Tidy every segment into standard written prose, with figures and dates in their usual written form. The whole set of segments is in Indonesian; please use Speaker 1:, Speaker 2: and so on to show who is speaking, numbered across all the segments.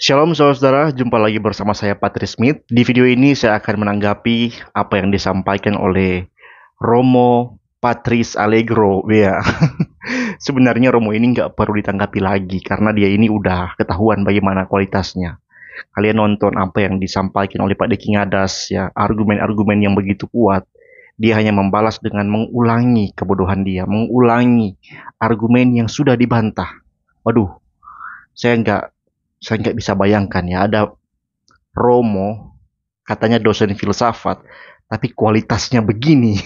Speaker 1: Shalom saudara, jumpa lagi bersama saya Patrice Smith. Di video ini saya akan menanggapi apa yang disampaikan oleh Romo Patrice Allegro. Ya, sebenarnya Romo ini nggak perlu ditanggapi lagi karena dia ini udah ketahuan bagaimana kualitasnya. Kalian nonton apa yang disampaikan oleh Pak Deki Ngadas, ya, argumen-argumen yang begitu kuat. Dia hanya membalas dengan mengulangi kebodohan dia, mengulangi argumen yang sudah dibantah. Waduh, saya nggak saya nggak bisa bayangkan ya ada Romo katanya dosen filsafat tapi kualitasnya begini.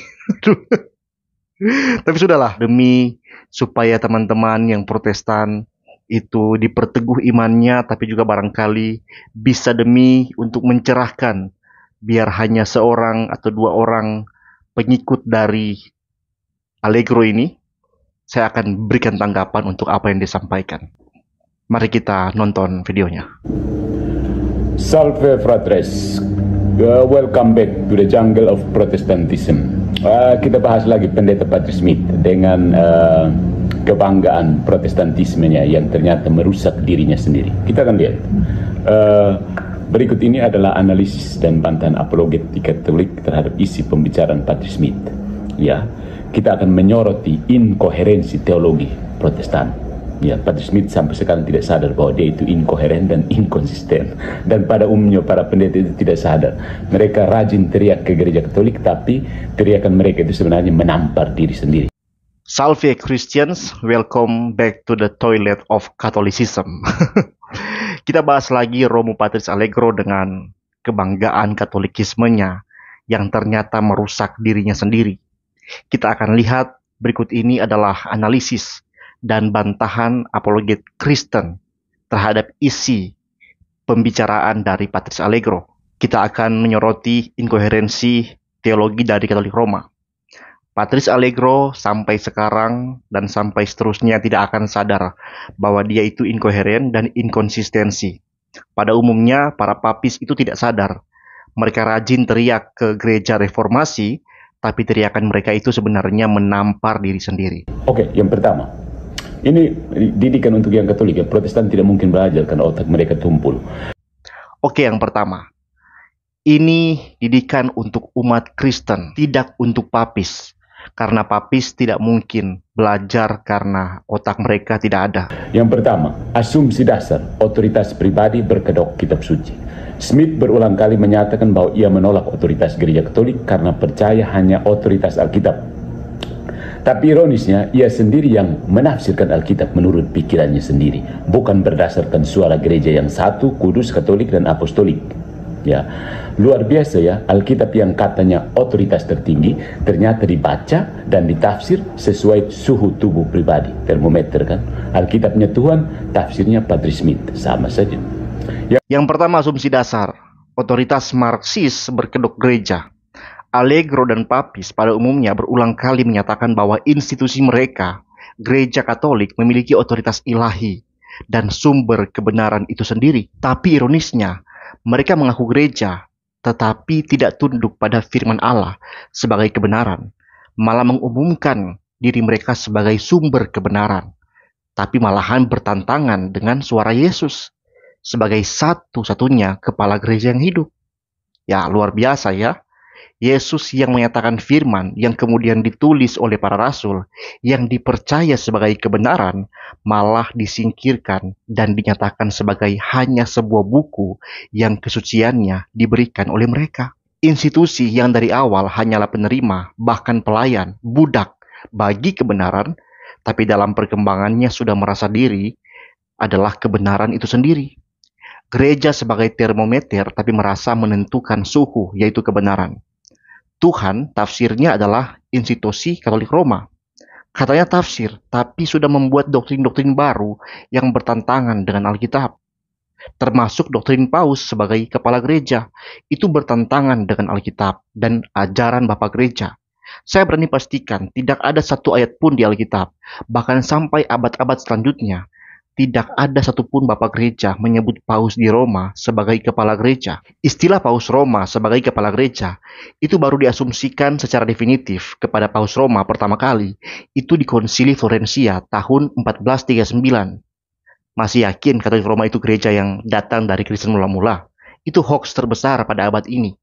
Speaker 1: Tapi sudahlah, demi supaya teman-teman yang Protestan itu diperteguh imannya, tapi juga barangkali bisa demi untuk mencerahkan biar hanya seorang atau dua orang pengikut dari Allegro ini, saya akan berikan tanggapan untuk apa yang disampaikan. Mari kita nonton videonya.
Speaker 2: Salve fratres, welcome back to the jungle of Protestantism. Kita bahas lagi Pendeta Patrice Smith dengan kebanggaan Protestantismenya yang ternyata merusak dirinya sendiri. Kita akan lihat. Berikut ini adalah analisis dan bantahan apologetik Katolik terhadap isi pembicaraan Patrice Smith. Ya, kita akan menyoroti inkoherensi teologi Protestan. Ya, Patrice Smith sampai sekarang tidak sadar bahwa dia itu inkoheren dan inkonsisten. Dan pada umumnya para pendeta itu tidak sadar. Mereka rajin teriak ke gereja Katolik, tapi teriakan mereka itu sebenarnya menampar diri sendiri.
Speaker 1: Salve Christians, welcome back to the toilet of Catholicism. Kita bahas lagi Romo Patrice Allegro dengan kebanggaan Katolikismenya yang ternyata merusak dirinya sendiri. Kita akan lihat berikut ini adalah analisis dan bantahan apologet Kristen terhadap isi pembicaraan dari Patrice Allegro. Kita akan menyoroti inkoherensi teologi dari Katolik Roma. Patrice Allegro sampai sekarang dan sampai seterusnya tidak akan sadar bahwa dia itu inkoheren dan inkonsistensi. Pada umumnya, para papis itu tidak sadar. Mereka rajin teriak ke gereja reformasi, tapi teriakan mereka itu sebenarnya menampar diri sendiri.
Speaker 2: Oke, yang pertama, ini didikan untuk yang Katolik. Yang Protestan tidak mungkin belajar karena otak mereka tumpul.
Speaker 1: Oke, yang pertama, ini didikan untuk umat Kristen, tidak untuk papis. Karena papis tidak mungkin belajar karena otak mereka tidak ada.
Speaker 2: Yang pertama, asumsi dasar otoritas pribadi berkedok kitab suci. Smith berulang kali menyatakan bahwa ia menolak otoritas gereja Katolik karena percaya hanya otoritas Alkitab. Tapi ironisnya, ia sendiri yang menafsirkan Alkitab menurut pikirannya sendiri, bukan berdasarkan suara gereja yang satu, kudus, Katolik, dan Apostolik. Ya, luar biasa ya, Alkitab yang katanya otoritas tertinggi ternyata dibaca dan ditafsir sesuai suhu tubuh pribadi, termometer kan. Alkitabnya Tuhan, tafsirnya Patrice Smith, sama saja.
Speaker 1: Yang pertama, asumsi dasar otoritas Marxis berkedok gereja. Allegro dan papis pada umumnya berulang kali menyatakan bahwa institusi mereka, gereja Katolik, memiliki otoritas ilahi dan sumber kebenaran itu sendiri. Tapi ironisnya, mereka mengaku gereja, tetapi tidak tunduk pada firman Allah sebagai kebenaran, malah mengumumkan diri mereka sebagai sumber kebenaran, tapi malahan bertentangan dengan suara Yesus sebagai satu-satunya kepala gereja yang hidup. Ya, luar biasa ya. Yesus yang menyatakan firman yang kemudian ditulis oleh para rasul yang dipercaya sebagai kebenaran malah disingkirkan dan dinyatakan sebagai hanya sebuah buku yang kesuciannya diberikan oleh mereka. Institusi yang dari awal hanyalah penerima, bahkan pelayan, budak bagi kebenaran, tapi dalam perkembangannya sudah merasa diri adalah kebenaran itu sendiri. Gereja sebagai termometer tapi merasa menentukan suhu, yaitu kebenaran. Tuhan tafsirnya adalah institusi Katolik Roma. Katanya tafsir, tapi sudah membuat doktrin-doktrin baru yang bertentangan dengan Alkitab. Termasuk doktrin Paus sebagai kepala gereja. Itu bertentangan dengan Alkitab dan ajaran Bapak Gereja. Saya berani pastikan tidak ada satu ayat pun di Alkitab, bahkan sampai abad-abad selanjutnya, tidak ada satupun Bapak Gereja menyebut Paus di Roma sebagai kepala gereja. Istilah Paus Roma sebagai kepala gereja itu baru diasumsikan secara definitif kepada Paus Roma pertama kali itu di Konsili Florencia tahun 1439. Masih yakin Katolik Roma itu gereja yang datang dari Kristen mula-mula? Itu hoax terbesar pada abad ini.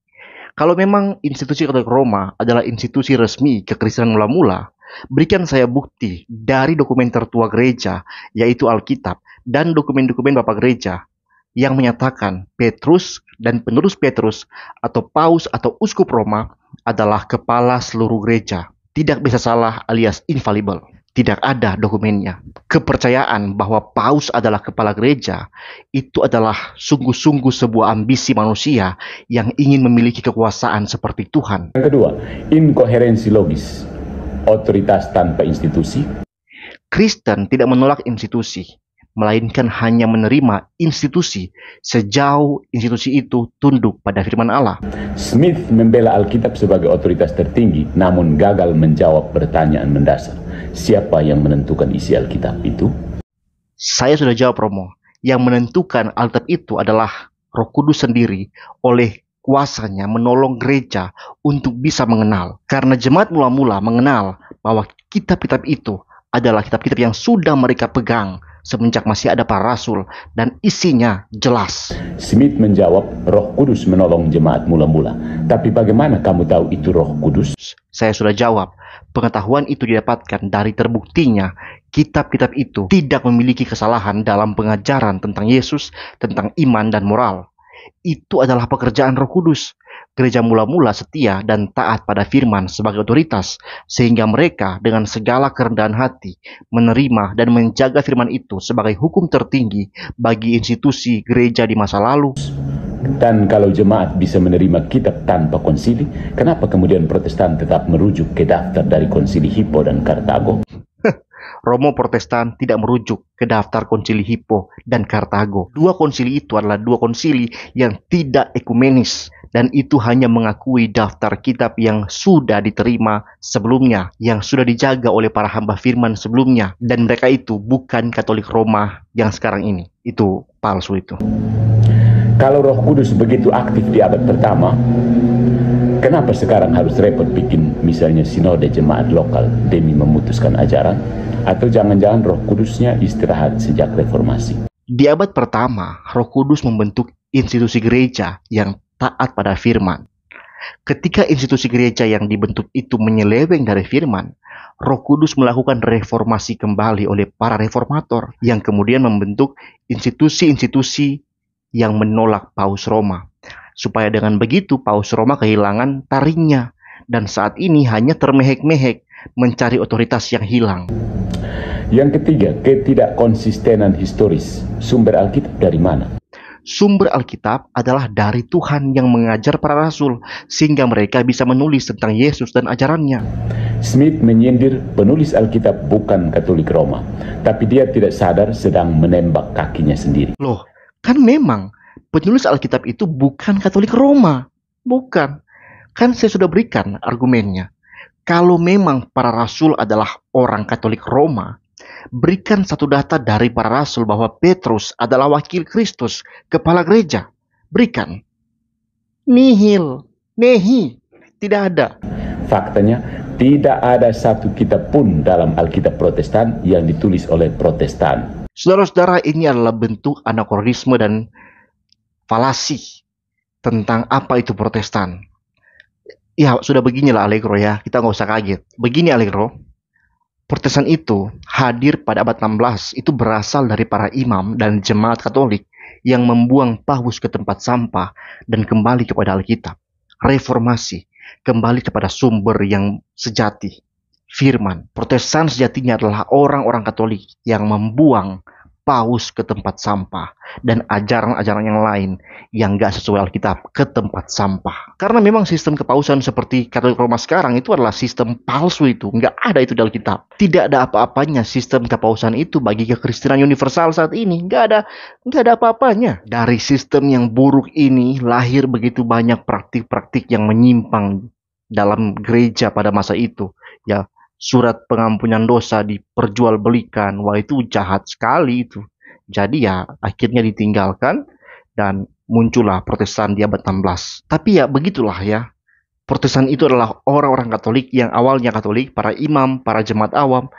Speaker 1: Kalau memang institusi Katolik Roma adalah institusi resmi kekristenan mula-mula, berikan saya bukti dari dokumen tertua gereja, yaitu Alkitab, dan dokumen-dokumen Bapak Gereja, yang menyatakan Petrus dan penerus Petrus, atau Paus atau Uskup Roma, adalah kepala seluruh gereja. Tidak bisa salah alias infallible. Tidak ada dokumennya. Kepercayaan bahwa Paus adalah kepala gereja itu adalah sungguh-sungguh sebuah ambisi manusia yang ingin memiliki kekuasaan seperti Tuhan.
Speaker 2: Yang kedua, inkoherensi logis, otoritas tanpa institusi.
Speaker 1: Kristen tidak menolak institusi, melainkan hanya menerima institusi sejauh institusi itu tunduk pada firman Allah.
Speaker 2: Smith membela Alkitab sebagai otoritas tertinggi, namun gagal menjawab pertanyaan mendasar. Siapa yang menentukan isi Alkitab itu?
Speaker 1: Saya sudah jawab, Romo. Yang menentukan Alkitab itu adalah Roh Kudus sendiri oleh kuasanya menolong gereja untuk bisa mengenal. Karena jemaat mula-mula mengenal bahwa kitab-kitab itu adalah kitab-kitab yang sudah mereka pegang semenjak masih ada para rasul dan isinya jelas.
Speaker 2: Smith menjawab, Roh Kudus menolong jemaat mula-mula. Tapi bagaimana kamu tahu itu Roh Kudus?
Speaker 1: Saya sudah jawab. Pengetahuan itu didapatkan dari terbuktinya kitab-kitab itu tidak memiliki kesalahan dalam pengajaran tentang Yesus, tentang iman dan moral. Itu adalah pekerjaan Roh Kudus. Gereja mula-mula setia dan taat pada firman sebagai otoritas, sehingga mereka dengan segala kerendahan hati menerima dan menjaga firman itu sebagai hukum tertinggi bagi institusi gereja di masa lalu.
Speaker 2: Dan kalau jemaat bisa menerima kitab tanpa konsili, kenapa kemudian Protestan tetap merujuk ke daftar dari konsili Hippo dan Kartago?
Speaker 1: Romo Protestan tidak merujuk ke daftar konsili Hippo dan Kartago. Dua konsili itu adalah dua konsili yang tidak ekumenis, dan itu hanya mengakui daftar kitab yang sudah diterima sebelumnya, yang sudah dijaga oleh para hamba firman sebelumnya, dan mereka itu bukan Katolik Roma yang sekarang ini. Itu palsu itu.
Speaker 2: Kalau Roh Kudus begitu aktif di abad pertama, kenapa sekarang harus repot bikin misalnya sinode jemaat lokal demi memutuskan ajaran? Atau jangan-jangan Roh Kudusnya istirahat sejak reformasi?
Speaker 1: Di abad pertama, Roh Kudus membentuk institusi gereja yang taat pada firman. Ketika institusi gereja yang dibentuk itu menyeleweng dari firman, Roh Kudus melakukan reformasi kembali oleh para reformator yang kemudian membentuk institusi-institusi yang menolak Paus Roma. Supaya dengan begitu Paus Roma kehilangan taringnya dan saat ini hanya termehek-mehek mencari otoritas yang hilang.
Speaker 2: Yang ketiga, ketidakkonsistenan historis. Sumber Alkitab dari mana?
Speaker 1: Sumber Alkitab adalah dari Tuhan yang mengajar para rasul sehingga mereka bisa menulis tentang Yesus dan ajarannya.
Speaker 2: Smith menyindir penulis Alkitab bukan Katolik Roma, tapi dia tidak sadar sedang menembak kakinya sendiri.
Speaker 1: Loh, kan memang penulis Alkitab itu bukan Katolik Roma. Bukan. Kan saya sudah berikan argumennya. Kalau memang para rasul adalah orang Katolik Roma, berikan satu data dari para rasul bahwa Petrus adalah wakil Kristus, kepala gereja. Berikan. Nihil. Nehi. Tidak ada.
Speaker 2: Faktanya, tidak ada satu kitab pun dalam Alkitab Protestan yang ditulis oleh Protestan.
Speaker 1: Saudara-saudara, ini adalah bentuk anakronisme dan falasi tentang apa itu Protestan. Ya, sudah beginilah Allegro ya, kita nggak usah kaget. Begini Allegro, Protestan itu hadir pada abad 16, itu berasal dari para imam dan jemaat Katolik yang membuang Paus ke tempat sampah dan kembali kepada Alkitab. Reformasi, kembali kepada sumber yang sejati. Firman, Protestan sejatinya adalah orang-orang Katolik yang membuang Paus ke tempat sampah dan ajaran-ajaran yang lain yang gak sesuai Alkitab ke tempat sampah. Karena memang sistem kepausan seperti Katolik Roma sekarang itu adalah sistem palsu, itu gak ada itu di Alkitab. Tidak ada apa-apanya sistem kepausan itu bagi kekristenan universal saat ini. Gak ada apa-apanya. Dari sistem yang buruk ini lahir begitu banyak praktik-praktik yang menyimpang dalam gereja pada masa itu. Ya, surat pengampunan dosa diperjualbelikan. Wah, itu jahat sekali itu. Jadi ya akhirnya ditinggalkan dan muncullah Protestan di abad 16. Tapi ya begitulah ya. Protestan itu adalah orang-orang Katolik yang awalnya Katolik, para imam, para jemaat awam,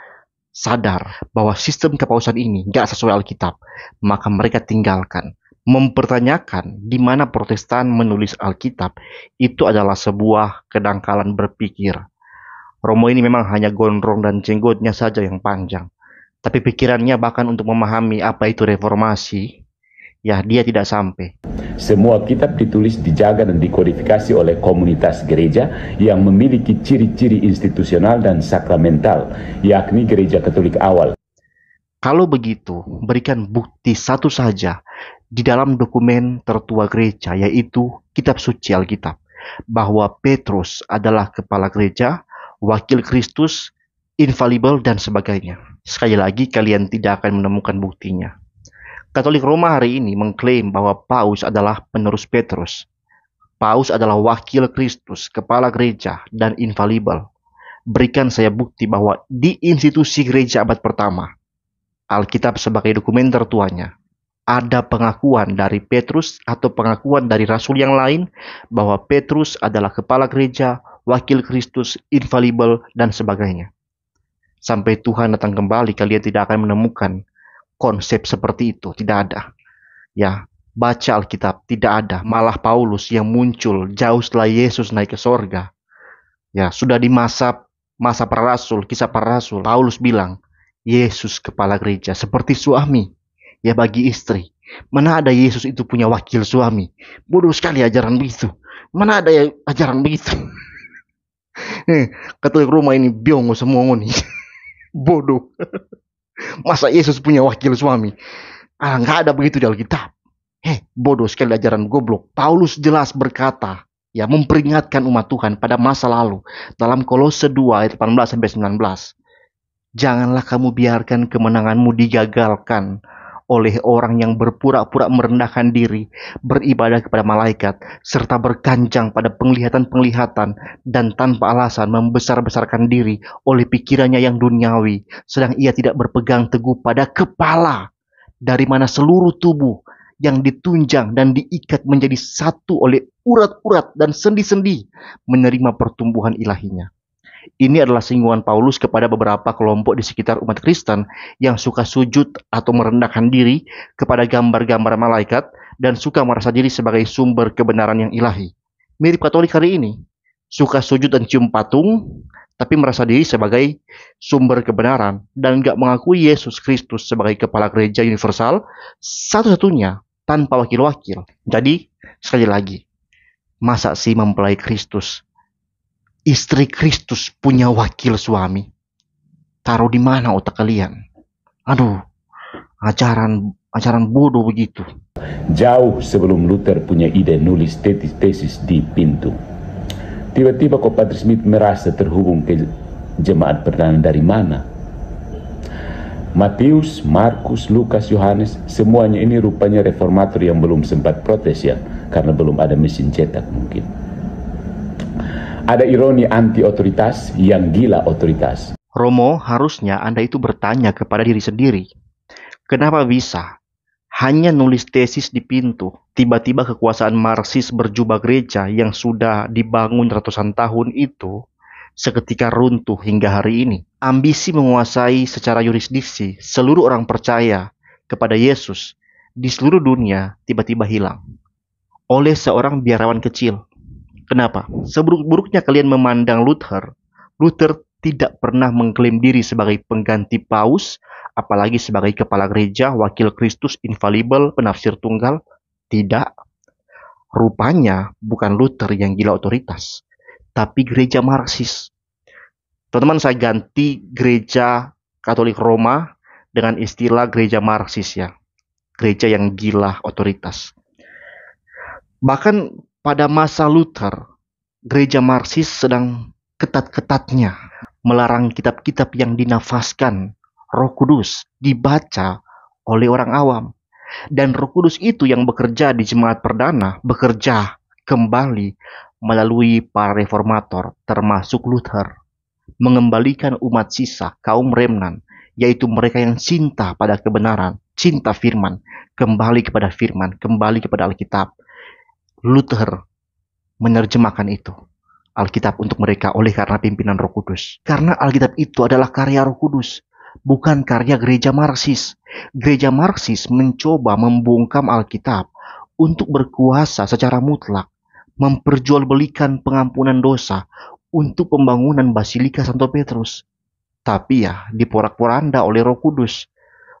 Speaker 1: sadar bahwa sistem kepausan ini nggak sesuai Alkitab, maka mereka tinggalkan. Mempertanyakan di mana Protestan menulis Alkitab itu adalah sebuah kedangkalan berpikir. Romo ini memang hanya gondrong dan jenggotnya saja yang panjang, tapi pikirannya bahkan untuk memahami apa itu reformasi, ya dia tidak sampai.
Speaker 2: Semua kitab ditulis, dijaga dan dikodifikasi oleh komunitas gereja yang memiliki ciri-ciri institusional dan sakramental, yakni gereja Katolik awal.
Speaker 1: Kalau begitu, berikan bukti satu saja di dalam dokumen tertua gereja, yaitu kitab suci Alkitab, bahwa Petrus adalah kepala gereja, wakil Kristus, infalibel, dan sebagainya. Sekali lagi, kalian tidak akan menemukan buktinya. Katolik Roma hari ini mengklaim bahwa Paus adalah penerus Petrus. Paus adalah wakil Kristus, kepala gereja, dan infalibel. Berikan saya bukti bahwa di institusi gereja abad pertama, Alkitab sebagai dokumen tertuanya, ada pengakuan dari Petrus atau pengakuan dari rasul yang lain bahwa Petrus adalah kepala gereja, wakil Kristus, infalibel, dan sebagainya. Sampai Tuhan datang kembali, kalian tidak akan menemukan konsep seperti itu, tidak ada. Ya, baca Alkitab, tidak ada. Malah Paulus yang muncul jauh setelah Yesus naik ke sorga. Ya, sudah di masa para rasul, kisah para rasul, Paulus bilang, Yesus kepala gereja seperti suami ya bagi istri. Mana ada Yesus itu punya wakil suami? Bodoh sekali ajaran begitu. Mana ada ya ajaran begitu? Katolik Roma ini biongo semua nih. Bodoh. Masa Yesus punya wakil suami? Nggak ada begitu di Alkitab. Bodoh sekali ajaran goblok. Paulus jelas berkata, ya memperingatkan umat Tuhan pada masa lalu dalam Kolose 2 ayat 18 sampai 19. Janganlah kamu biarkan kemenanganmu digagalkan oleh orang yang berpura-pura merendahkan diri, beribadah kepada malaikat, serta berkanjang pada penglihatan-penglihatan dan tanpa alasan membesar-besarkan diri oleh pikirannya yang duniawi, sedang ia tidak berpegang teguh pada kepala, dari mana seluruh tubuh yang ditunjang dan diikat menjadi satu oleh urat-urat dan sendi-sendi menerima pertumbuhan ilahinya. Ini adalah singgungan Paulus kepada beberapa kelompok di sekitar umat Kristen yang suka sujud atau merendahkan diri kepada gambar-gambar malaikat dan suka merasa diri sebagai sumber kebenaran yang ilahi. Mirip Katolik hari ini, suka sujud dan cium patung, tapi merasa diri sebagai sumber kebenaran dan gak mengakui Yesus Kristus sebagai kepala gereja universal satu-satunya tanpa wakil-wakil. Jadi, sekali lagi, masa sih mempelai Kristus, istri Kristus punya wakil suami? Taruh di mana otak kalian? Aduh, ajaran bodoh begitu.
Speaker 2: Jauh sebelum Luther punya ide nulis tesis di pintu, tiba-tiba kok Patrick Smith merasa terhubung ke jemaat perdana dari mana? Matius, Markus, Lukas, Yohanes, semuanya ini rupanya reformator yang belum sempat protes ya, karena belum ada mesin cetak mungkin. Ada ironi anti-otoritas yang gila otoritas.
Speaker 1: Romo, harusnya Anda itu bertanya kepada diri sendiri. Kenapa bisa hanya nulis tesis di pintu, tiba-tiba kekuasaan Marxis berjubah gereja yang sudah dibangun ratusan tahun itu seketika runtuh hingga hari ini? Ambisi menguasai secara yurisdiksi seluruh orang percaya kepada Yesus di seluruh dunia tiba-tiba hilang oleh seorang biarawan kecil. Kenapa? Seburuk-buruknya kalian memandang Luther, Luther tidak pernah mengklaim diri sebagai pengganti Paus, apalagi sebagai kepala gereja, wakil Kristus, infalibel, penafsir tunggal. Tidak. Rupanya bukan Luther yang gila otoritas, tapi gereja Marxis. Teman-teman, saya ganti gereja Katolik Roma dengan istilah gereja Marxis ya. Gereja yang gila otoritas. Bahkan pada masa Luther, gereja Marxis sedang ketat-ketatnya melarang kitab-kitab yang dinafaskan Roh Kudus dibaca oleh orang awam. Dan Roh Kudus itu yang bekerja di jemaat perdana, bekerja kembali melalui para reformator, termasuk Luther, mengembalikan umat sisa, kaum remnan, yaitu mereka yang cinta pada kebenaran, cinta firman, kembali kepada firman, kembali kepada Alkitab. Luther menerjemahkan itu, Alkitab untuk mereka oleh karena pimpinan Roh Kudus. Karena Alkitab itu adalah karya Roh Kudus. bukan karya gereja Marksis. Gereja Marksis mencoba membungkam Alkitab untuk berkuasa secara mutlak, memperjualbelikan pengampunan dosa untuk pembangunan Basilika Santo Petrus. Tapi ya, diporak-poranda oleh Roh Kudus.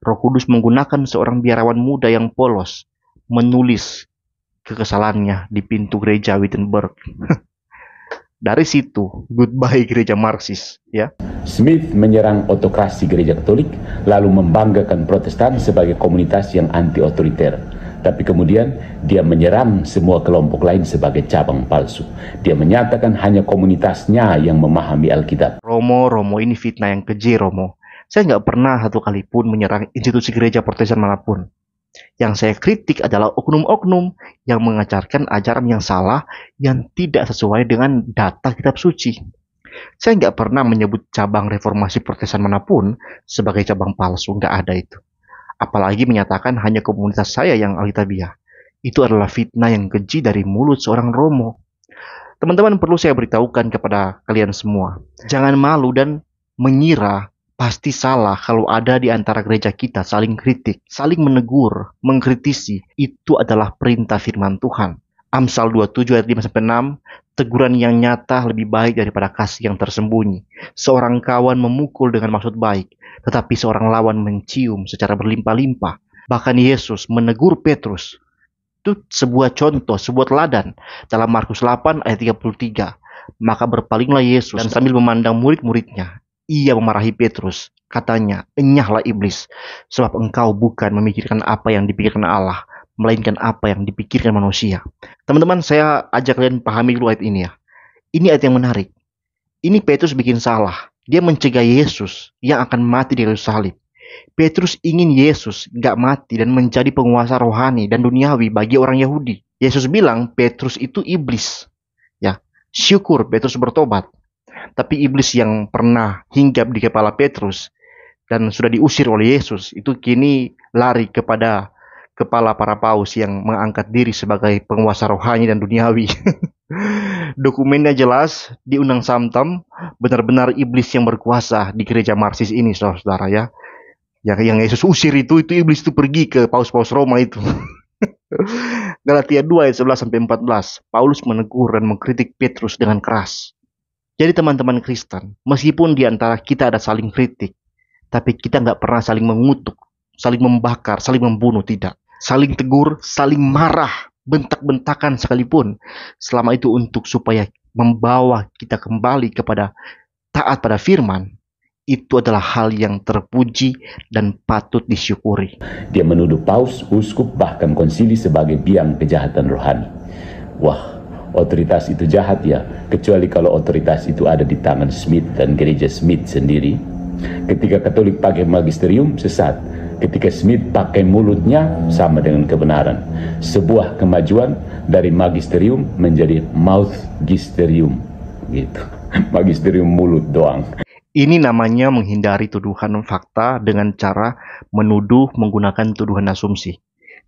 Speaker 1: Roh Kudus menggunakan seorang biarawan muda yang polos menulis kekesalannya di pintu gereja Wittenberg. Dari situ, goodbye gereja Marksis, ya.
Speaker 2: Smith menyerang otokrasi gereja Katolik, lalu membanggakan Protestan sebagai komunitas yang anti-otoriter. Tapi kemudian dia menyerang semua kelompok lain sebagai cabang palsu. Dia menyatakan hanya komunitasnya yang memahami Alkitab.
Speaker 1: Romo ini fitnah yang keji, Romo. Saya nggak pernah satu kali pun menyerang institusi gereja Protestan manapun. Yang saya kritik adalah oknum-oknum yang mengajarkan ajaran yang salah, yang tidak sesuai dengan data kitab suci. Saya nggak pernah menyebut cabang reformasi Protestan manapun sebagai cabang palsu, nggak ada itu. Apalagi menyatakan hanya komunitas saya yang Alkitabiah. Itu adalah fitnah yang keji dari mulut seorang Romo. Teman-teman, perlu saya beritahukan kepada kalian semua, jangan malu dan mengira pasti salah kalau ada di antara gereja kita saling kritik, saling menegur, mengkritisi. Itu adalah perintah firman Tuhan. Amsal 27 ayat 5-6, teguran yang nyata lebih baik daripada kasih yang tersembunyi. Seorang kawan memukul dengan maksud baik, tetapi seorang lawan mencium secara berlimpah-limpah. Bahkan Yesus menegur Petrus. Itu sebuah contoh, sebuah teladan dalam Markus 8 ayat 33. Maka berpalinglah Yesus dan sambil memandang murid-muridnya, ia memarahi Petrus, katanya, enyahlah iblis, sebab engkau bukan memikirkan apa yang dipikirkan Allah, melainkan apa yang dipikirkan manusia. Teman-teman, saya ajak kalian pahami dulu ayat ini ya. Ini ayat yang menarik. Ini Petrus bikin salah. Dia mencegah Yesus yang akan mati di kayu salib. Petrus ingin Yesus gak mati dan menjadi penguasa rohani dan duniawi bagi orang Yahudi. Yesus bilang Petrus itu iblis. Ya, syukur Petrus bertobat. Tapi iblis yang pernah hinggap di kepala Petrus dan sudah diusir oleh Yesus, itu kini lari kepada kepala para paus yang mengangkat diri sebagai penguasa rohani dan duniawi. Dokumennya jelas di Undang Samtam, benar-benar iblis yang berkuasa di gereja Marksis ini, saudara ya. Yang Yesus usir itu iblis itu pergi ke paus-paus Roma itu. Galatia 2 ayat 11-14, Paulus menegur dan mengkritik Petrus dengan keras. Jadi teman-teman Kristen, meskipun di antara kita ada saling kritik, tapi kita nggak pernah saling mengutuk, saling membakar, saling membunuh, tidak. Saling tegur, saling marah, bentak-bentakan sekalipun. Selama itu untuk supaya membawa kita kembali kepada taat pada firman, itu adalah hal yang terpuji dan patut disyukuri.
Speaker 2: Dia menuduh paus, uskup, bahkan konsili sebagai biang kejahatan rohani. Wah, otoritas itu jahat ya, kecuali kalau otoritas itu ada di tangan Smith dan gereja Smith sendiri. Ketika Katolik pakai magisterium, sesat. Ketika Smith pakai mulutnya, sama dengan kebenaran. Sebuah kemajuan dari magisterium menjadi mouthgisterium, gitu. Magisterium mulut doang.
Speaker 1: Ini namanya menghindari tuduhan fakta dengan cara menuduh menggunakan tuduhan asumsi.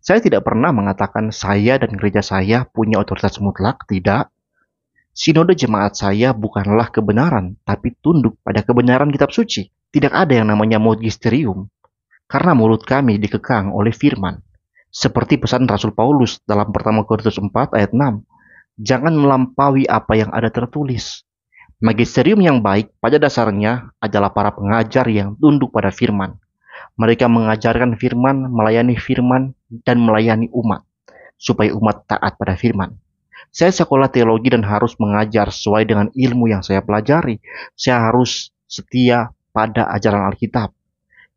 Speaker 1: Saya tidak pernah mengatakan saya dan gereja saya punya otoritas mutlak, tidak. Sinode jemaat saya bukanlah kebenaran, tapi tunduk pada kebenaran kitab suci. Tidak ada yang namanya magisterium, karena mulut kami dikekang oleh firman. Seperti pesan Rasul Paulus dalam 1 Korintus 4 ayat 6. Jangan melampaui apa yang ada tertulis. Magisterium yang baik pada dasarnya adalah para pengajar yang tunduk pada firman. Mereka mengajarkan firman, melayani firman, dan melayani umat, supaya umat taat pada firman. Saya sekolah teologi dan harus mengajar sesuai dengan ilmu yang saya pelajari. Saya harus setia pada ajaran Alkitab.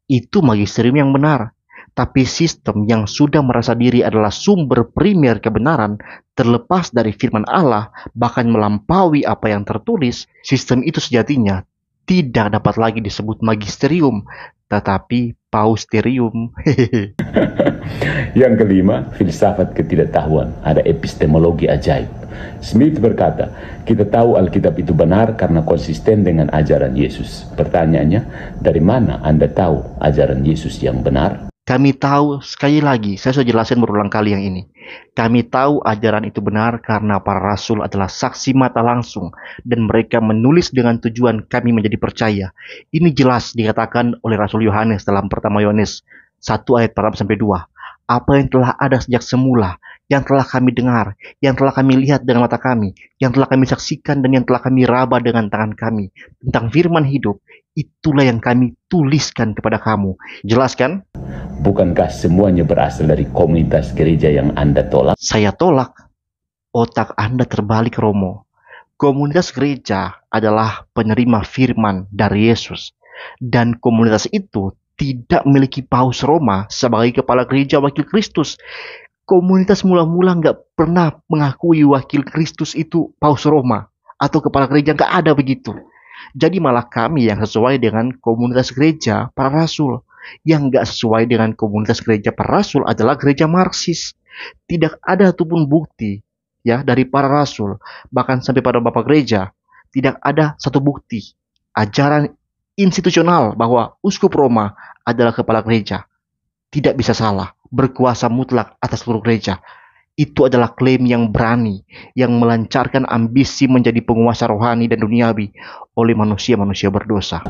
Speaker 1: Itu magisterium yang benar. Tapi sistem yang sudah merasa diri adalah sumber primer kebenaran, terlepas dari firman Allah, bahkan melampaui apa yang tertulis, sistem itu sejatinya tidak dapat lagi disebut magisterium, tetapi pausterium.
Speaker 2: Yang kelima, filsafat ketidaktahuan. Ada epistemologi ajaib. Smith berkata, kita tahu Alkitab itu benar karena konsisten dengan ajaran Yesus. Pertanyaannya, dari mana Anda tahu ajaran Yesus yang benar?
Speaker 1: Kami tahu, sekali lagi, saya sudah jelaskan berulang kali yang ini. Kami tahu ajaran itu benar karena para rasul adalah saksi mata langsung dan mereka menulis dengan tujuan kami menjadi percaya. Ini jelas dikatakan oleh Rasul Yohanes dalam pertama Yohanes 1 ayat 4-2. Apa yang telah ada sejak semula, yang telah kami dengar, yang telah kami lihat dengan mata kami, yang telah kami saksikan dan yang telah kami raba dengan tangan kami tentang firman hidup, itulah yang kami tuliskan kepada kamu. Jelas kan?
Speaker 2: Bukankah semuanya berasal dari komunitas gereja yang Anda tolak?
Speaker 1: Saya tolak. Otak Anda terbalik, Romo. Komunitas gereja adalah penerima firman dari Yesus. Dan komunitas itu tidak memiliki Paus Roma sebagai kepala gereja wakil Kristus. Komunitas mula-mula nggak pernah mengakui wakil Kristus itu Paus Roma atau kepala gereja, nggak ada begitu. Jadi malah kami yang sesuai dengan komunitas gereja para rasul. Yang nggak sesuai dengan komunitas gereja para rasul adalah gereja Marksis. Tidak ada satupun bukti ya dari para rasul, bahkan sampai pada bapak gereja, tidak ada satu bukti ajaran institusional bahwa uskup Roma adalah kepala gereja. Tidak bisa salah, berkuasa mutlak atas seluruh gereja. Itu adalah klaim yang berani, yang melancarkan ambisi menjadi penguasa rohani dan duniawi oleh manusia-manusia berdosa.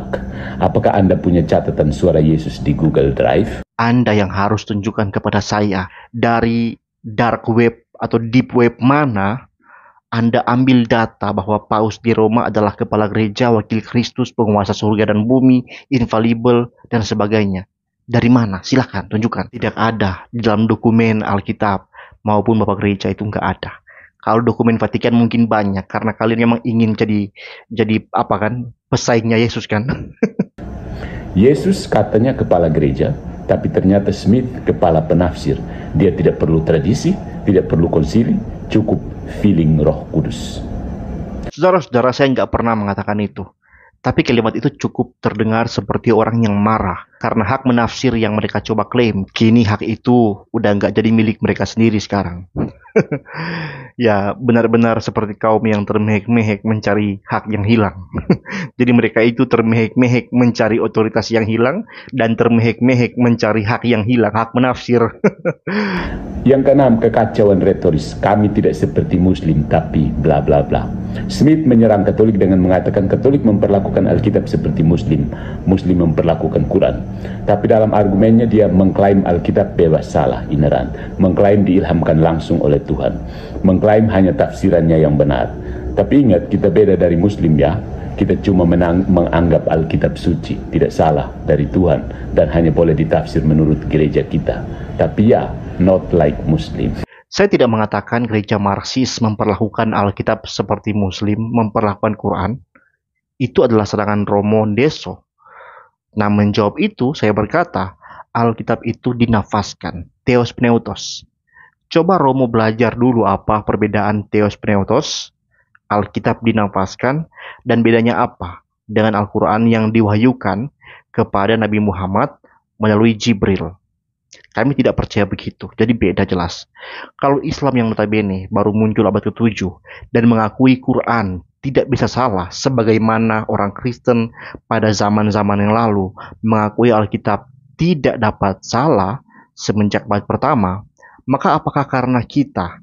Speaker 2: Apakah Anda punya catatan suara Yesus di Google Drive?
Speaker 1: Anda yang harus tunjukkan kepada saya dari dark web atau deep web mana Anda ambil data bahwa Paus di Roma adalah kepala gereja, wakil Kristus, penguasa surga dan bumi, infalibel, dan sebagainya. Dari mana? Silahkan tunjukkan. Tidak ada di dalam dokumen Alkitab maupun Bapak Gereja, itu nggak ada. Kalau dokumen Vatikan mungkin banyak karena kalian memang ingin jadi apa kan, pesaingnya Yesus kan.
Speaker 2: Yesus katanya kepala gereja, tapi ternyata Smith kepala penafsir. Dia tidak perlu tradisi, tidak perlu konsili, cukup feeling Roh Kudus.
Speaker 1: Saudara-saudara, saya nggak pernah mengatakan itu. Tapi kalimat itu cukup terdengar seperti orang yang marah karena hak menafsir yang mereka coba klaim. Kini hak itu udah nggak jadi milik mereka sendiri sekarang. Ya, benar-benar seperti kaum yang termehek-mehek mencari hak yang hilang. Jadi mereka itu termehek-mehek mencari otoritas yang hilang dan termehek-mehek mencari hak yang hilang, hak menafsir.
Speaker 2: Yang keenam, kekacauan retoris. Kami tidak seperti Muslim, tapi bla bla bla. Smith menyerang Katolik dengan mengatakan Katolik memperlakukan Alkitab seperti Muslim, Muslim memperlakukan Quran. Tapi dalam argumennya dia mengklaim Alkitab bebas salah, ineran, mengklaim diilhamkan langsung oleh Tuhan, mengklaim hanya tafsirannya yang benar. Tapi ingat, kita beda dari Muslim ya. Kita cuma menganggap Alkitab suci, tidak salah, dari Tuhan, dan hanya boleh ditafsir menurut gereja kita. Tapi ya, not like Muslim.
Speaker 1: Saya tidak mengatakan gereja Marksis memperlakukan Alkitab seperti Muslim memperlakukan Quran. Itu adalah serangan Romo Deso. Nah, menjawab itu, saya berkata, Alkitab itu dinafaskan, Theos Pneutos. Coba Romo belajar dulu apa perbedaan Theos Pneutos, Alkitab dinafaskan, dan bedanya apa dengan Al-Quran yang diwahyukan kepada Nabi Muhammad melalui Jibril. Kami tidak percaya begitu, jadi beda jelas. Kalau Islam yang notabene baru muncul abad ke-7 dan mengakui Quran tidak bisa salah sebagaimana orang Kristen pada zaman-zaman yang lalu mengakui Alkitab tidak dapat salah semenjak abad pertama, maka apakah karena kita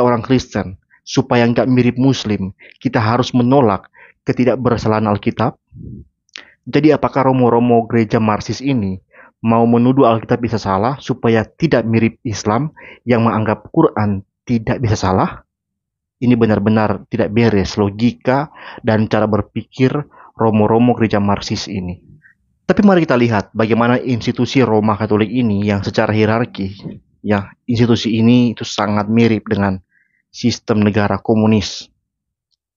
Speaker 1: orang Kristen, supaya nggak mirip Muslim, kita harus menolak ketidakbersalahan Alkitab? Jadi apakah romo-romo gereja Marksis ini mau menuduh Alkitab bisa salah supaya tidak mirip Islam yang menganggap Quran tidak bisa salah? Ini benar-benar tidak beres logika dan cara berpikir romo-romo gereja Marksis ini. Tapi mari kita lihat bagaimana institusi Roma Katolik ini yang secara hierarki, ya, institusi ini itu sangat mirip dengan sistem negara komunis.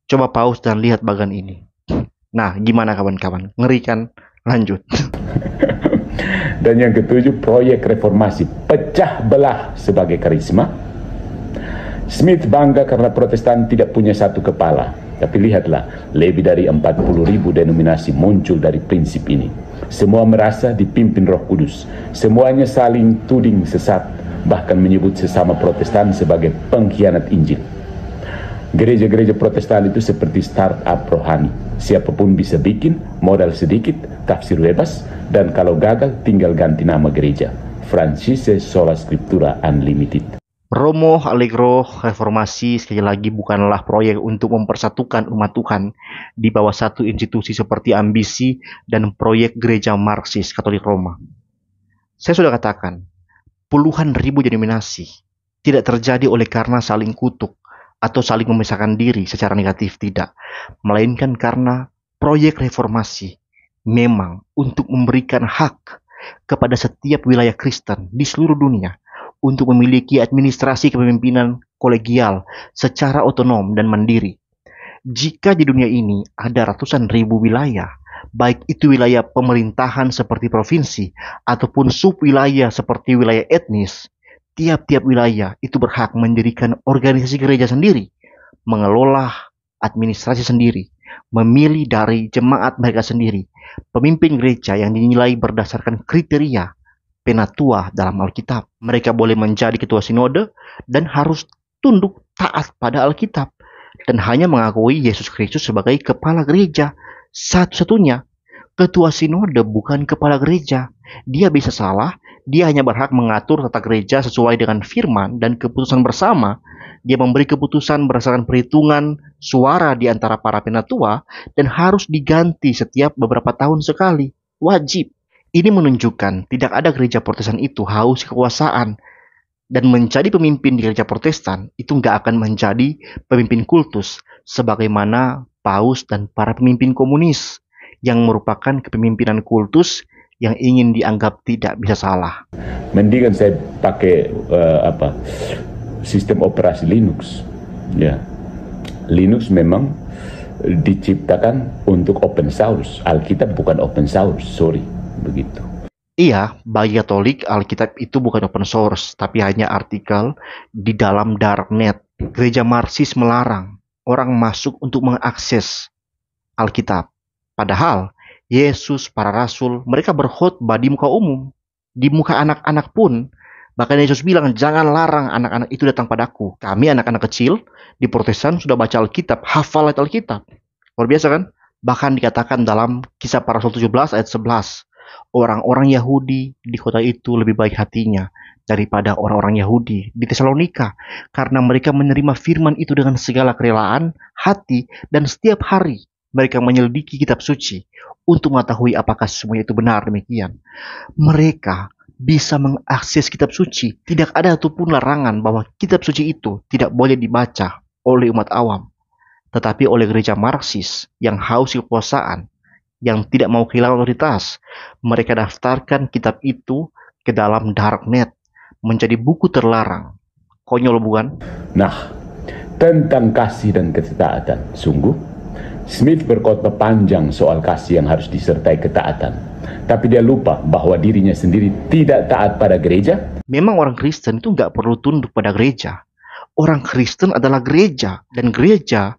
Speaker 1: Coba pause dan lihat bagian ini. Nah, gimana kawan-kawan? Ngeri kan? Lanjut.
Speaker 2: Dan yang ketujuh, proyek reformasi pecah belah sebagai karisma. Smith bangga karena Protestan tidak punya satu kepala. Tapi lihatlah, lebih dari 40.000 denominasi muncul dari prinsip ini. Semua merasa dipimpin Roh Kudus. Semuanya saling tuding sesat, bahkan menyebut sesama Protestan sebagai pengkhianat Injil. Gereja-gereja Protestan itu seperti startup rohani. Siapapun bisa bikin, modal sedikit, tafsir bebas, dan kalau gagal tinggal ganti nama gereja. Francise Sola Scriptura Unlimited.
Speaker 1: Romo Allegro Reformasi sekali lagi bukanlah proyek untuk mempersatukan umat Tuhan di bawah satu institusi seperti ambisi dan proyek gereja Marxis Katolik Roma. Saya sudah katakan, puluhan ribu denominasi tidak terjadi oleh karena saling kutuk atau saling memisahkan diri secara negatif, tidak. Melainkan karena proyek reformasi memang untuk memberikan hak kepada setiap wilayah Kristen di seluruh dunia untuk memiliki administrasi kepemimpinan kolegial secara otonom dan mandiri. Jika di dunia ini ada ratusan ribu wilayah, baik itu wilayah pemerintahan seperti provinsi ataupun subwilayah seperti wilayah etnis, tiap-tiap wilayah itu berhak mendirikan organisasi gereja sendiri, mengelola administrasi sendiri, memilih dari jemaat mereka sendiri, pemimpin gereja yang dinilai berdasarkan kriteria penatua dalam Alkitab. Mereka boleh menjadi ketua sinode dan harus tunduk taat pada Alkitab dan hanya mengakui Yesus Kristus sebagai kepala gereja satu-satunya. Ketua sinode bukan kepala gereja. Dia bisa salah, dia hanya berhak mengatur tata gereja sesuai dengan firman dan keputusan bersama. Dia memberi keputusan berdasarkan perhitungan suara di antara para penatua dan harus diganti setiap beberapa tahun sekali. Wajib. Ini menunjukkan tidak ada gereja Protestan itu haus kekuasaan, dan menjadi pemimpin di gereja Protestan itu nggak akan menjadi pemimpin kultus sebagaimana Paus dan para pemimpin komunis yang merupakan kepemimpinan kultus yang ingin dianggap tidak bisa salah.
Speaker 2: Mendingan saya pakai sistem operasi Linux. Ya, Linux memang diciptakan untuk open source. Alkitab bukan open source, sorry. Begitu.
Speaker 1: Iya, bagi Katolik Alkitab itu bukan open source, tapi hanya artikel di dalam darknet. Gereja Marxis melarang orang masuk untuk mengakses Alkitab. Padahal Yesus, para rasul, mereka berkhotbah di muka umum, di muka anak-anak pun. Bahkan Yesus bilang, jangan larang anak-anak itu datang padaku. Kami anak-anak kecil di Protestan sudah baca Alkitab, hafal Alkitab. Luar biasa kan? Bahkan dikatakan dalam Kisah Para Rasul 17 ayat 11. Orang-orang Yahudi di kota itu lebih baik hatinya daripada orang-orang Yahudi di Tesalonika, karena mereka menerima firman itu dengan segala kerelaan hati, dan setiap hari mereka menyelidiki kitab suci untuk mengetahui apakah semuanya itu benar demikian. Mereka bisa mengakses kitab suci. Tidak ada satupun larangan bahwa kitab suci itu tidak boleh dibaca oleh umat awam, tetapi oleh gereja Marxis yang haus kekuasaan, yang tidak mau kehilangan otoritas, mereka daftarkan kitab itu ke dalam darknet, menjadi buku terlarang. Konyol bukan?
Speaker 2: Nah, tentang kasih dan ketaatan, sungguh Smith berkhotbah panjang soal kasih yang harus disertai ketaatan. Tapi dia lupa bahwa dirinya sendiri tidak taat pada gereja.
Speaker 1: Memang orang Kristen itu nggak perlu tunduk pada gereja. Orang Kristen adalah gereja, dan gereja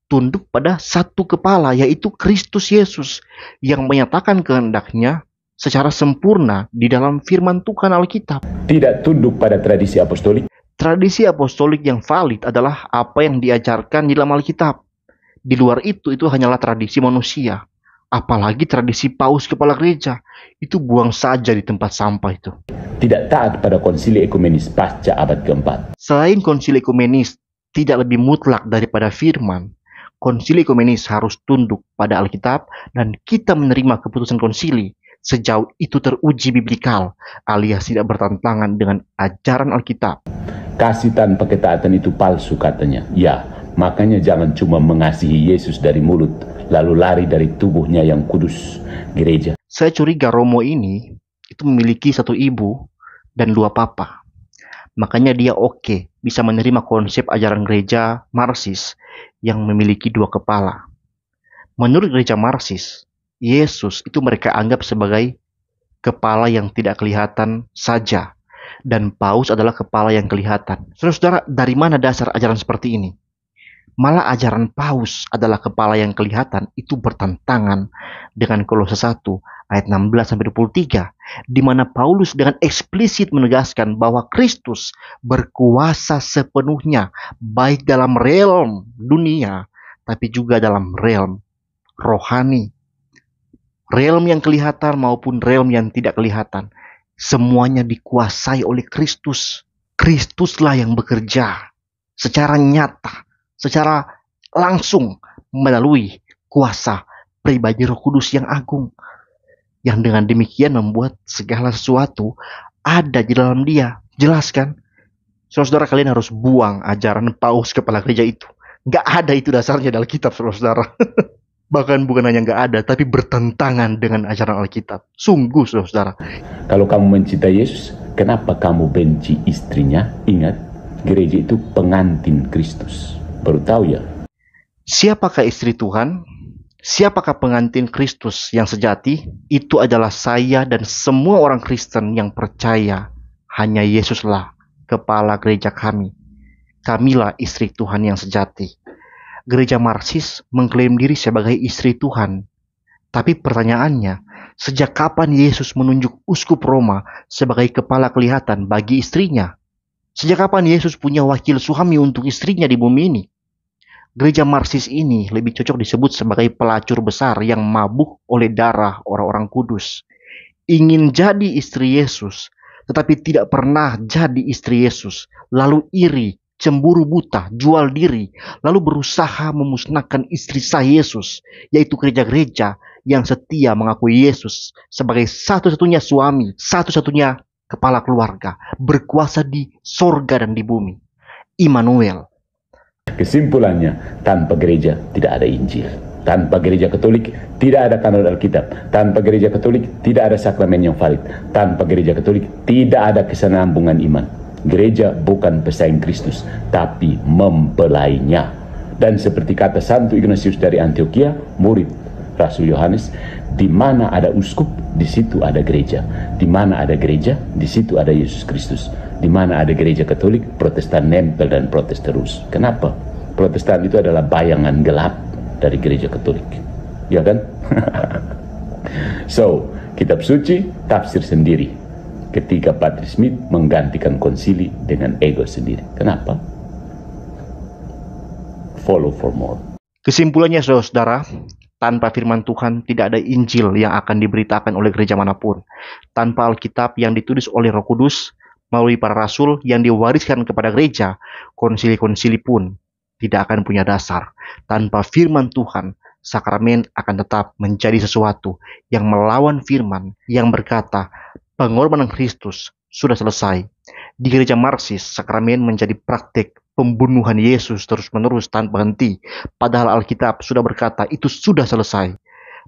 Speaker 1: tunduk pada satu kepala, yaitu Kristus Yesus, yang menyatakan kehendaknya secara sempurna di dalam firman Tuhan Alkitab.
Speaker 2: Tidak tunduk pada tradisi apostolik.
Speaker 1: Tradisi apostolik yang valid adalah apa yang diajarkan di dalam Alkitab. Di luar itu hanyalah tradisi manusia. Apalagi tradisi paus kepala gereja, itu buang saja di tempat sampah itu.
Speaker 2: Tidak taat pada konsili ekumenis pasca abad keempat.
Speaker 1: Selain konsili ekumenis tidak lebih mutlak daripada firman, konsili ekumenis harus tunduk pada Alkitab, dan kita menerima keputusan konsili sejauh itu teruji biblikal alias tidak bertentangan dengan ajaran Alkitab.
Speaker 2: Kasih tanpa ketaatan itu palsu katanya. Ya, makanya jangan cuma mengasihi Yesus dari mulut lalu lari dari tubuhnya yang kudus, gereja.
Speaker 1: Saya curiga Romo ini itu memiliki satu ibu dan dua papa. Makanya dia bisa menerima konsep ajaran gereja Marxis yang memiliki dua kepala. Menurut gereja Marxis, Yesus itu mereka anggap sebagai kepala yang tidak kelihatan saja, dan paus adalah kepala yang kelihatan. Saudara-saudara, dari mana dasar ajaran seperti ini? Malah ajaran paus adalah kepala yang kelihatan itu bertentangan dengan Kolose 1 ayat 16-23, di mana Paulus dengan eksplisit menegaskan bahwa Kristus berkuasa sepenuhnya baik dalam realm dunia tapi juga dalam realm rohani. Realm yang kelihatan maupun realm yang tidak kelihatan. Semuanya dikuasai oleh Kristus. Kristuslah yang bekerja secara nyata, secara langsung melalui kuasa pribadi Roh Kudus yang agung. Yang dengan demikian membuat segala sesuatu ada di dalam Dia. Jelas kan? Saudara, kalian harus buang ajaran paus kepala gereja itu. Nggak ada itu dasarnya dalam kitab, saudara. Bahkan bukan hanya nggak ada, tapi bertentangan dengan ajaran Alkitab. Sungguh, saudara.
Speaker 2: Kalau kamu mencintai Yesus, kenapa kamu benci istrinya? Ingat, gereja itu pengantin Kristus. Baru tahu ya?
Speaker 1: Siapakah istri Tuhan? Siapakah pengantin Kristus yang sejati? Itu adalah saya dan semua orang Kristen yang percaya hanya Yesuslah kepala gereja kami. Kamilah istri Tuhan yang sejati. Gereja Marsis mengklaim diri sebagai istri Tuhan. Tapi pertanyaannya, sejak kapan Yesus menunjuk uskup Roma sebagai kepala kelihatan bagi istrinya? Sejak kapan Yesus punya wakil suami untuk istrinya di bumi ini? Gereja Marsis ini lebih cocok disebut sebagai pelacur besar yang mabuk oleh darah orang-orang kudus. Ingin jadi istri Yesus, tetapi tidak pernah jadi istri Yesus. Lalu iri, cemburu buta, jual diri, lalu berusaha memusnahkan istri sah Yesus, yaitu gereja-gereja yang setia mengakui Yesus sebagai satu-satunya suami, satu-satunya kepala keluarga, berkuasa di sorga dan di bumi. Immanuel.
Speaker 2: Kesimpulannya, tanpa gereja tidak ada Injil. Tanpa gereja Katolik tidak ada kanon Alkitab. Tanpa gereja Katolik tidak ada sakramen yang valid. Tanpa gereja Katolik tidak ada kesinambungan iman. Gereja bukan pesaing Kristus, tapi mempelainya. Dan seperti kata Santo Ignatius dari Antioquia, murid Rasul Yohanes, di mana ada uskup, di situ ada gereja. Di mana ada gereja, di situ ada Yesus Kristus. Di mana ada gereja Katolik, Protestan nempel dan protes terus. Kenapa? Protestan itu adalah bayangan gelap dari gereja Katolik. Ya kan? So, kitab suci tafsir sendiri ketika Patrick Smith menggantikan konsili dengan ego sendiri. Kenapa? Follow for more.
Speaker 1: Kesimpulannya, saudara, tanpa firman Tuhan tidak ada Injil yang akan diberitakan oleh gereja manapun. Tanpa Alkitab yang ditulis oleh Roh Kudus melalui para rasul yang diwariskan kepada gereja, konsili-konsili pun tidak akan punya dasar. Tanpa firman Tuhan, sakramen akan tetap menjadi sesuatu yang melawan firman yang berkata, pengorbanan Kristus sudah selesai. Di gereja Marsis, sakramen menjadi praktik pembunuhan Yesus terus-menerus tanpa henti. Padahal Alkitab sudah berkata itu sudah selesai.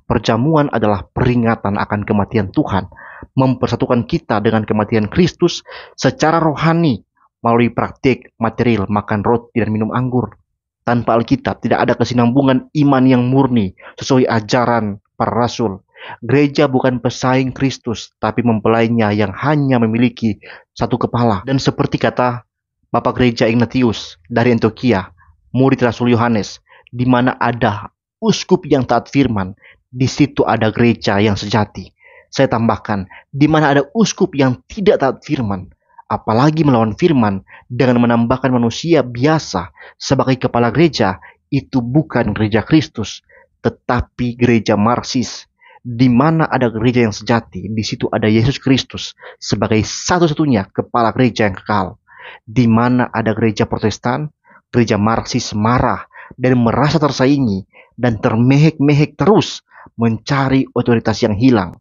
Speaker 1: Perjamuan adalah peringatan akan kematian Tuhan, mempersatukan kita dengan kematian Kristus secara rohani melalui praktik material makan roti dan minum anggur. Tanpa Alkitab tidak ada kesinambungan iman yang murni sesuai ajaran para rasul. Gereja bukan pesaing Kristus, tapi mempelainya yang hanya memiliki satu kepala. Dan seperti kata Bapak Gereja Ignatius dari Antioquia, murid Rasul Yohanes, di mana ada uskup yang taat firman, di situ ada gereja yang sejati. Saya tambahkan, di mana ada uskup yang tidak taat firman, apalagi melawan firman dengan menambahkan manusia biasa sebagai kepala gereja, itu bukan gereja Kristus, tetapi gereja Marsis. Di mana ada gereja yang sejati, di situ ada Yesus Kristus sebagai satu-satunya kepala gereja yang kekal. Di mana ada gereja Protestan, gereja Marsis marah dan merasa tersaingi dan termehek-mehek terus mencari otoritas yang hilang.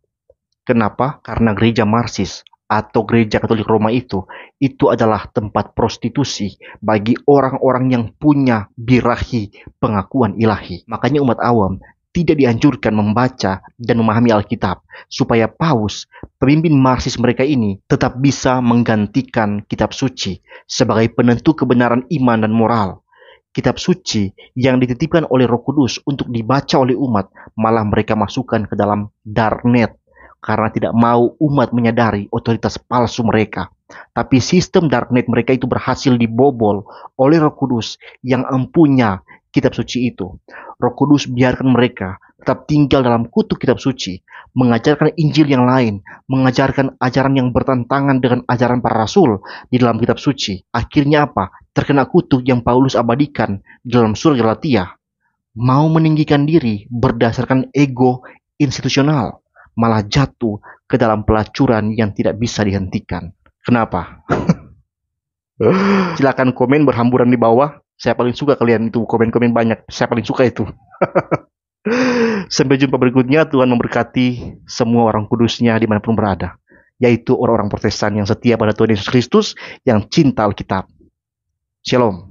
Speaker 1: Kenapa? Karena gereja Marsis atau gereja Katolik Roma itu adalah tempat prostitusi bagi orang-orang yang punya birahi pengakuan ilahi. Makanya umat awam tidak dianjurkan membaca dan memahami Alkitab supaya paus, pemimpin Marsis mereka ini tetap bisa menggantikan kitab suci sebagai penentu kebenaran iman dan moral. Kitab suci yang dititipkan oleh Roh Kudus untuk dibaca oleh umat malah mereka masukkan ke dalam darknet karena tidak mau umat menyadari otoritas palsu mereka. Tapi sistem darknet mereka itu berhasil dibobol oleh Roh Kudus yang empunya kitab suci itu. Roh Kudus biarkan mereka tetap tinggal dalam kutuk kitab suci, mengajarkan Injil yang lain, mengajarkan ajaran yang bertentangan dengan ajaran para rasul di dalam kitab suci. Akhirnya apa? Terkena kutuk yang Paulus abadikan di dalam surat Galatia. Mau meninggikan diri berdasarkan ego institusional, malah jatuh ke dalam pelacuran yang tidak bisa dihentikan. Kenapa? Silakan komen berhamburan di bawah. Saya paling suka kalian itu komen-komen banyak. Saya paling suka itu. Sampai jumpa berikutnya. Tuhan memberkati semua orang kudusnya dimanapun berada, yaitu orang-orang Protestan yang setia pada Tuhan Yesus Kristus, yang cinta Alkitab. Shalom.